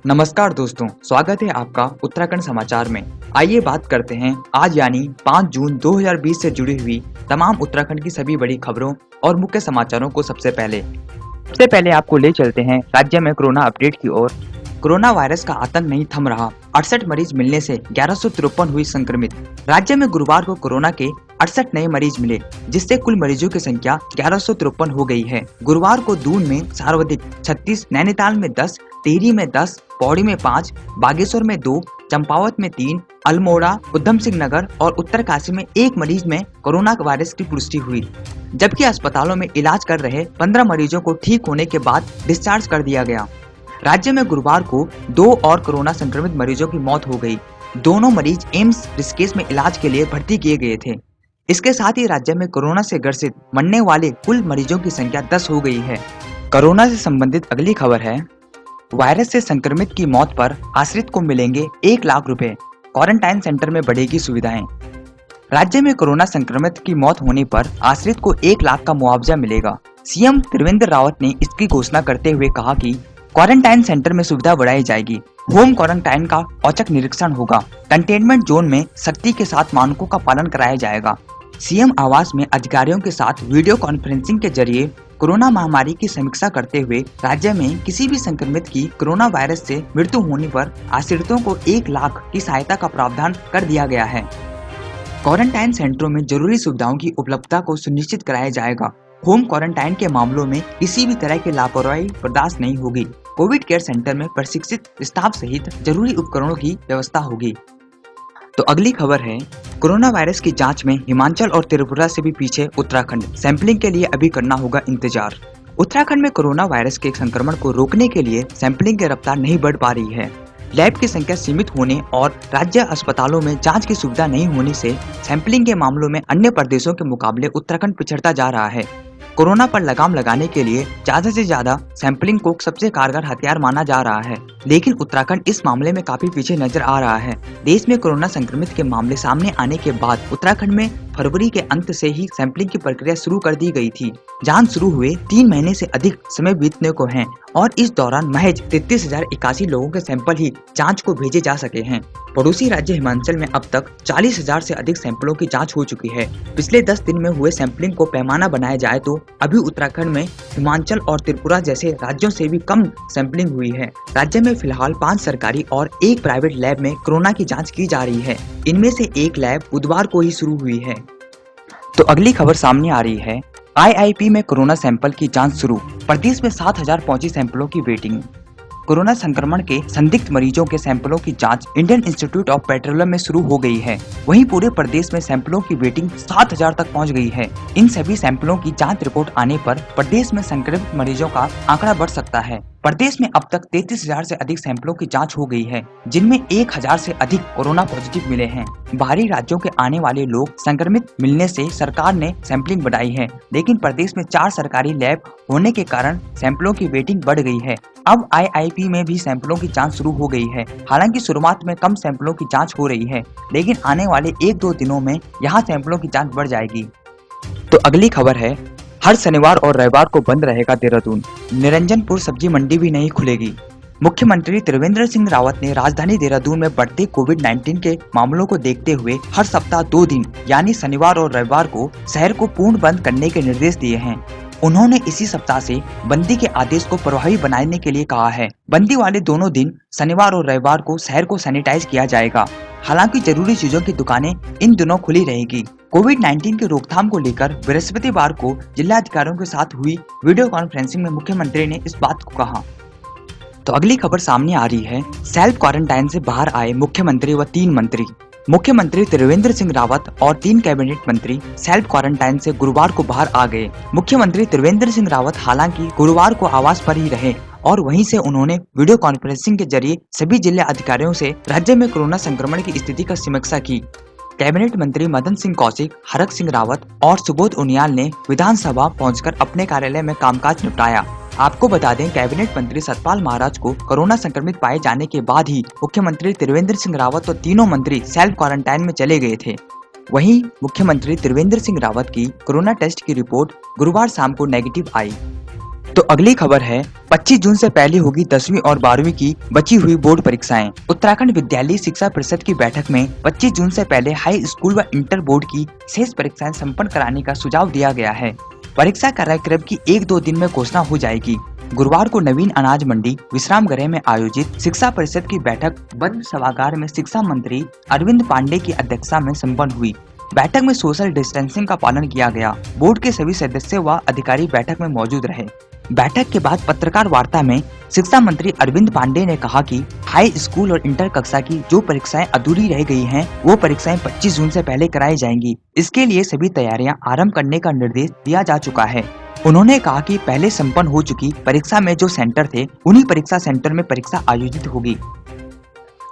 नमस्कार दोस्तों, स्वागत है आपका उत्तराखंड समाचार में। आइए बात करते हैं आज यानी 5 जून 2020 से जुड़ी हुई तमाम उत्तराखंड की सभी बड़ी खबरों और मुख्य समाचारों को। सबसे पहले आपको ले चलते हैं राज्य में कोरोना अपडेट की ओर। कोरोना वायरस का आतंक नहीं थम रहा। 68 मरीज मिलने से 1153 हुई संक्रमित। राज्य में गुरुवार को कोरोना के 68 नए मरीज मिले, जिससे कुल मरीजों की संख्या 1153 हो गई है। गुरुवार को दून में सर्वाधिक 36, नैनीताल में 10, टिहरी में 10, पौड़ी में 5, बागेश्वर में 2, चंपावत में 3, अल्मोड़ा, उधम सिंह नगर और उत्तरकाशी में 1 मरीज में कोरोना वायरस की पुष्टि हुई, जबकि अस्पतालों में इलाज कर रहे 15 मरीजों को ठीक होने के बाद डिस्चार्ज कर दिया गया। राज्य में गुरुवार को 2 और कोरोना संक्रमित मरीजों की मौत हो गई। दोनों मरीज एम्स ऋषिकेश में इलाज के लिए भर्ती किए गए थे। इसके साथ ही राज्य में कोरोना से ग्रसित मरने वाले कुल मरीजों की संख्या 10 हो गई है। कोरोना से संबंधित अगली खबर है, वायरस से संक्रमित की मौत पर आश्रित को मिलेंगे 1 लाख रुपए। क्वारंटाइन सेंटर में बढ़ेगी सुविधाएं। राज्य में कोरोना संक्रमित की मौत होने पर आश्रित को 1 लाख का मुआवजा मिलेगा। सीएम त्रिवेंद्र रावत ने इसकी घोषणा करते हुए कहा कि क्वारंटाइन सेंटर में सुविधा बढ़ाई जाएगी। होम क्वारंटाइन का औचक निरीक्षण होगा। कंटेनमेंट जोन में सख्ती के साथ मानकों का पालन कराया जाएगा। सीएम आवास में अधिकारियों के साथ वीडियो कॉन्फ्रेंसिंग के जरिए कोरोना महामारी की समीक्षा करते हुए राज्य में किसी भी संक्रमित की कोरोना वायरस से मृत्यु होने पर आश्रितों को 1 लाख की सहायता का प्रावधान कर दिया गया है। क्वारंटाइन सेंटरों में जरूरी सुविधाओं की उपलब्धता को सुनिश्चित कराया जाएगा। होम क्वारंटाइन के मामलों में किसी भी तरह की लापरवाही बर्दाश्त नहीं होगी। कोविड केयर सेंटर में प्रशिक्षित स्टाफ सहित जरूरी उपकरणों की व्यवस्था होगी। तो अगली खबर है, कोरोना वायरस की जांच में हिमाचल और त्रिपुरा से भी पीछे उत्तराखंड। सैंपलिंग के लिए अभी करना होगा इंतजार। उत्तराखंड में कोरोना वायरस के संक्रमण को रोकने के लिए सैंपलिंग की रफ्तार नहीं बढ़ पा रही है। लैब की संख्या सीमित होने और राज्य अस्पतालों में जांच की सुविधा नहीं होने से सैंपलिंग के मामलों में अन्य प्रदेशों के मुकाबले उत्तराखंड पिछड़ता जा रहा है। कोरोना पर लगाम लगाने के लिए ज्यादा से ज्यादा सैंपलिंग को सबसे कारगर हथियार माना जा रहा है, लेकिन उत्तराखंड इस मामले में काफी पीछे नजर आ रहा है। देश में कोरोना संक्रमित के मामले सामने आने के बाद उत्तराखंड में फरवरी के अंत से ही सैंपलिंग की प्रक्रिया शुरू कर दी गई थी। जांच शुरू हुए 3 महीने से अधिक समय बीतने को है और इस दौरान महज 33,081 लोगों के सैंपल ही जांच को भेजे जा सके हैं। पड़ोसी राज्य हिमाचल में अब तक 40,000 से अधिक सैंपलों की जांच हो चुकी है। पिछले 10 दिन में हुए सैंपलिंग को पैमाना बनाया जाए तो अभी उत्तराखंड में हिमाचल और त्रिपुरा जैसे राज्यों से भी कम सैंपलिंग हुई है। राज्य में फिलहाल 5 सरकारी और 1 प्राइवेट लैब में कोरोना की जांच की जा रही है। इनमें से 1 लैब बुधवार को ही शुरू हुई है। तो अगली खबर सामने आ रही है, आईआईपी में कोरोना सैंपल की जांच शुरू। प्रदेश में 7,000 पहुंची सैंपलों की वेटिंग। कोरोना संक्रमण के संदिग्ध मरीजों के सैंपलों की जांच इंडियन इंस्टीट्यूट ऑफ पेट्रोलियम में शुरू हो गई है। वहीं पूरे प्रदेश में सैंपलों की वेटिंग 7,000 तक पहुंच गई है। इन सभी सैंपलों की जांच रिपोर्ट आने पर प्रदेश में संक्रमित मरीजों का आंकड़ा बढ़ सकता है। प्रदेश में अब तक 33,000 से अधिक सैंपलों की जांच हो गई है, जिनमें 1,000 से अधिक कोरोना पॉजिटिव मिले हैं। बाहरी राज्यों के आने वाले लोग संक्रमित मिलने से सरकार ने सैंपलिंग बढ़ाई है, लेकिन प्रदेश में 4 सरकारी लैब होने के कारण सैंपलों की वेटिंग बढ़ गई है। अब आईआईपी में भी सैंपलों की जांच शुरू हो गई है। हालांकि शुरुआत में कम सैंपलों की जांच हो रही है, लेकिन आने वाले 1-2 दिनों में यहाँ सैंपलों की जांच बढ़ जाएगी। तो अगली खबर है, हर शनिवार और रविवार को बंद रहेगा देहरादून। निरंजनपुर सब्जी मंडी भी नहीं खुलेगी। मुख्यमंत्री त्रिवेंद्र सिंह रावत ने राजधानी देहरादून में बढ़ते कोविड-19 के मामलों को देखते हुए हर सप्ताह 2 दिन यानी शनिवार और रविवार को शहर को पूर्ण बंद करने के निर्देश दिए हैं। उन्होंने इसी सप्ताह से बंदी के आदेश को प्रभावी बनाने के लिए कहा है। बंदी वाले दोनों दिन शनिवार और रविवार को शहर को सैनिटाइज किया जाएगा। हालांकि जरूरी चीजों की दुकानें इन दिनों खुली रहेगी। कोविड-19 की रोकथाम को लेकर बृहस्पतिवार को जिला अधिकारियों के साथ हुई वीडियो कॉन्फ्रेंसिंग में मुख्यमंत्री ने इस बात को कहा। तो अगली खबर सामने आ रही है, सेल्फ क्वारंटाइन से बाहर आए मुख्यमंत्री व 3 मंत्री। मुख्यमंत्री त्रिवेंद्र सिंह रावत और 3 कैबिनेट मंत्री सेल्फ क्वारंटाइन से गुरुवार को बाहर आ गए। मुख्यमंत्री त्रिवेंद्र सिंह रावत हालांकि गुरुवार को आवास पर ही रहे और वहीं से उन्होंने वीडियो कॉन्फ्रेंसिंग के जरिए सभी जिला अधिकारियों से राज्य में कोरोना संक्रमण की स्थिति का समीक्षा की। कैबिनेट मंत्री मदन सिंह कौशिक, हरक सिंह रावत और सुबोध उनियाल ने विधानसभा पहुंचकर अपने कार्यालय में कामकाज निपटाया। आपको बता दें, कैबिनेट मंत्री सतपाल महाराज को कोरोना संक्रमित पाए जाने के बाद ही मुख्यमंत्री त्रिवेंद्र सिंह रावत और तीनों मंत्री सेल्फ क्वारंटाइन में चले गए थे। वहीं मुख्यमंत्री त्रिवेंद्र सिंह रावत की कोरोना टेस्ट की रिपोर्ट गुरुवार शाम को नेगेटिव आई। तो अगली खबर है 25 जून से पहले होगी 10वीं और 12वीं की बची हुई बोर्ड परीक्षाएं। उत्तराखंड विद्यालय शिक्षा परिषद की बैठक में 25 जून से पहले हाई स्कूल व इंटर बोर्ड की शेष परीक्षाएं संपन्न कराने का सुझाव दिया गया है। परीक्षा कार्यक्रम की 1-2 दिन में घोषणा हो जाएगी। गुरुवार को नवीन अनाज मंडी विश्राम गृह में आयोजित शिक्षा परिषद की बैठक बंद सभागार में शिक्षा मंत्री अरविंद पांडे की अध्यक्षता में संपन्न हुई। बैठक में सोशल डिस्टेंसिंग का पालन किया गया। बोर्ड के सभी सदस्य व अधिकारी बैठक में मौजूद रहे। बैठक के बाद पत्रकार वार्ता में शिक्षा मंत्री अरविंद पांडे ने कहा कि हाई स्कूल और इंटर कक्षा की जो परीक्षाएं अधूरी रह गई हैं, वो परीक्षाएं 25 जून से पहले कराई जाएंगी। इसके लिए सभी तैयारियां आरंभ करने का निर्देश दिया जा चुका है। उन्होंने कहा कि पहले संपन्न हो चुकी परीक्षा में जो सेंटर थे, उन्हीं परीक्षा सेंटर में परीक्षा आयोजित होगी।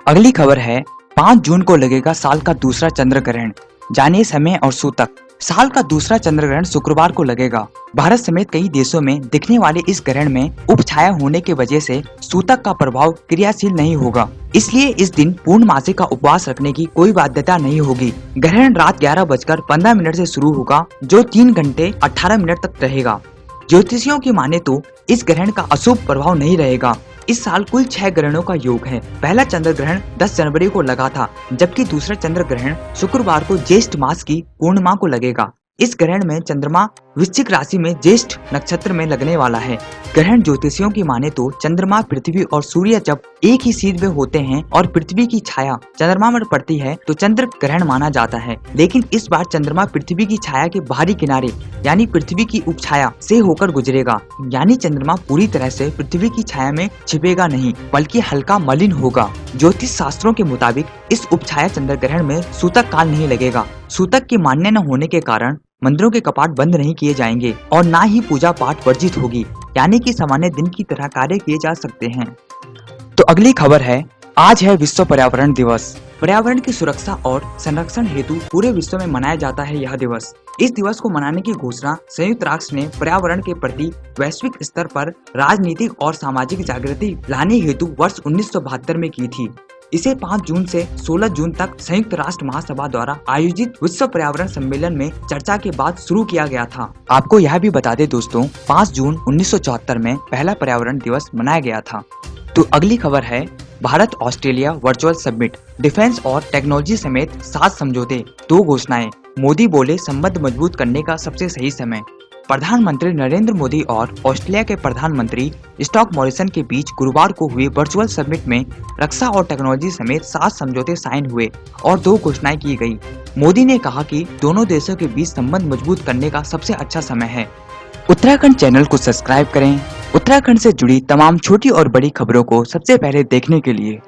अगली खबर है 5 जून को लगेगा साल का दूसरा चंद्र ग्रहण। जानिए समय और सूतक। साल का दूसरा चंद्र ग्रहण शुक्रवार को लगेगा। भारत समेत कई देशों में दिखने वाले इस ग्रहण में उपछाया होने की वजह से सूतक का प्रभाव क्रियाशील नहीं होगा, इसलिए इस दिन पूर्णमासी का उपवास रखने की कोई बाध्यता नहीं होगी। ग्रहण रात 11:15 से शुरू होगा, जो 3 घंटे 18 मिनट तक रहेगा। ज्योतिषियों की माने तो इस ग्रहण का अशुभ प्रभाव नहीं रहेगा। इस साल कुल 6 ग्रहणों का योग है। पहला चंद्र ग्रहण 10 जनवरी को लगा था, जबकि दूसरा चंद्र ग्रहण शुक्रवार को ज्येष्ठ मास की पूर्णिमा को लगेगा। इस ग्रहण में चंद्रमा वृश्चिक राशि में ज्येष्ठ नक्षत्र में लगने वाला है। ग्रहण ज्योतिषियों की माने तो चंद्रमा, पृथ्वी और सूर्य जब एक ही सीध में होते हैं और पृथ्वी की छाया चंद्रमा पर पड़ती है तो चंद्र ग्रहण माना जाता है। लेकिन इस बार चंद्रमा पृथ्वी की छाया के बाहरी किनारे यानी पृथ्वी की उपछाया से होकर गुजरेगा, यानी चंद्रमा पूरी तरह से पृथ्वी की छाया में छिपेगा नहीं, बल्कि हल्का मलिन होगा। ज्योतिष शास्त्रों के मुताबिक इस उपछाया चंद्र ग्रहण में सूतक काल नहीं लगेगा। सूतक के मान्य न होने के कारण मंदिरों के कपाट बंद नहीं किए जाएंगे और ना ही पूजा पाठ वर्जित होगी, यानी कि सामान्य दिन की तरह कार्य किए जा सकते हैं। तो अगली खबर है, आज है विश्व पर्यावरण दिवस। पर्यावरण की सुरक्षा और संरक्षण हेतु पूरे विश्व में मनाया जाता है यह दिवस। इस दिवस को मनाने की घोषणा संयुक्त राष्ट्र ने पर्यावरण के प्रति वैश्विक स्तर पर राजनीतिक और सामाजिक जागृति लाने हेतु वर्ष 1972 में की थी। इसे 5 जून से 16 जून तक संयुक्त राष्ट्र महासभा द्वारा आयोजित विश्व पर्यावरण सम्मेलन में चर्चा के बाद शुरू किया गया था। आपको यह भी बता दें दोस्तों, 5 जून 1974 में पहला पर्यावरण दिवस मनाया गया था। तो अगली खबर है, Bharat Australia virtual summit, defence और टेक्नोलॉजी समेत 7 समझौते, 2 घोषणाएं। मोदी बोले संबंध मजबूत करने का सबसे सही समय। प्रधानमंत्री नरेंद्र मोदी और ऑस्ट्रेलिया के प्रधानमंत्री स्कॉट मॉरिसन के बीच गुरुवार को हुए वर्चुअल समिट में रक्षा और टेक्नोलॉजी समेत 7 समझौते साइन हुए और 2 घोषणाएं की गई। मोदी ने कहा कि दोनों देशों के बीच संबंध मजबूत करने का सबसे अच्छा समय है। उत्तराखंड चैनल को सब्सक्राइब करें उत्तराखंड से जुड़ी तमाम छोटी और बड़ी खबरों को सबसे पहले देखने के लिए।